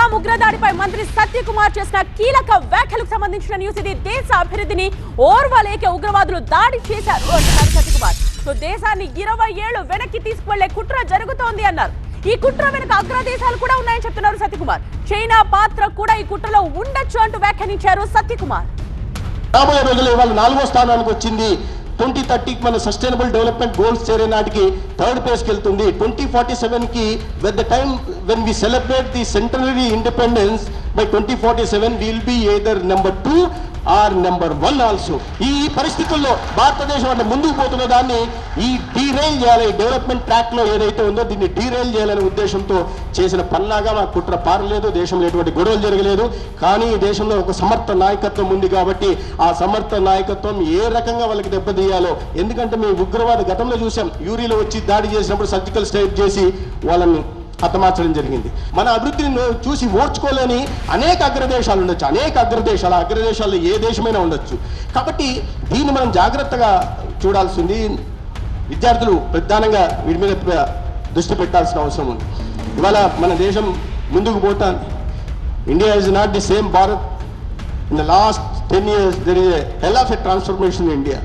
పహల్గాం ఉగ్రదాడిపై మంత్రి సత్యకుమార్ చేసిన కీలక వ్యాఖ్యలకు సంబంధించిన న్యూస్ ఇది. దేశ అభివృద్ధిని ఓర్వలేక ఉగ్రవాదులు దాడి చేశారు అంటున్నారు సత్యకుమార్. సో దేశాన్ని 20 ఏళ్లు వెనక్కి తీసుకువెళ్లే కుట్ర జరుగుతోంది అన్నారు. ఈ కుట్ర వెనుక అగ్రదేశాలు కూడా ఉన్నాయని చెప్తున్నారు సత్యకుమార్. చైనా పాత్ర కూడా ఈ కుట్రలో ఉండొచ్చు అంటూ వ్యాఖ్యానించారు సత్యకుమార్. రాబోయే రోజుల్లో ఇవాళ 4వ స్థానానికి వచ్చింది. 2030కి మన సస్టైనబుల్ డెవలప్మెంట్ గోల్స్ చేరే నాటికి 3rd ప్లేస్కి వెళ్తుంది. 2047కి with the time when we celebrate the centenary independence by 2047 will be either number 2 or number 1 also. ఈ పరిస్థితుల్లో భారతదేశం అంటే ముందుకు పోతున్న దాన్ని ఈ డీరైల్ చేయాలి. డెవలప్మెంట్ ట్రాక్ లో ఏదైతే ఉందో దీన్ని డీరైల్ చేయాలనే ఉద్దేశంతో చేసిన పనిలాగా మా కుట్ర పారలేదు. దేశంలో ఎటువంటి గొడవలు జరగలేదు. కానీ ఈ దేశంలో ఒక సమర్థ నాయకత్వం ఉంది కాబట్టి ఆ సమర్థ నాయకత్వం ఏ రకంగా వాళ్ళకి దెబ్బతీయాలో, ఎందుకంటే మేము ఉగ్రవాద గతంలో చూసాం. యూరిలో వచ్చి దాడి చేసినప్పుడు సర్జికల్ స్ట్రైక్ చేసి వాళ్ళని హతమార్చడం జరిగింది. మన అభివృద్ధిని చూసి ఓర్చుకోలేని అనేక అగ్రదేశాలు ఉండొచ్చు. అనేక అగ్రదేశాలు, ఆ అగ్రదేశాల్లో ఏ దేశమైనా ఉండొచ్చు. కాబట్టి దీన్ని మనం జాగ్రత్తగా చూడాల్సింది. విద్యార్థులు ప్రధానంగా వీటి మీద దృష్టి పెట్టాల్సిన అవసరం ఉంది. ఇవాళ మన దేశం ముందుకు పోతాను. India is not the same Bharat. In the last 10 years there is a hell of a transformation in India.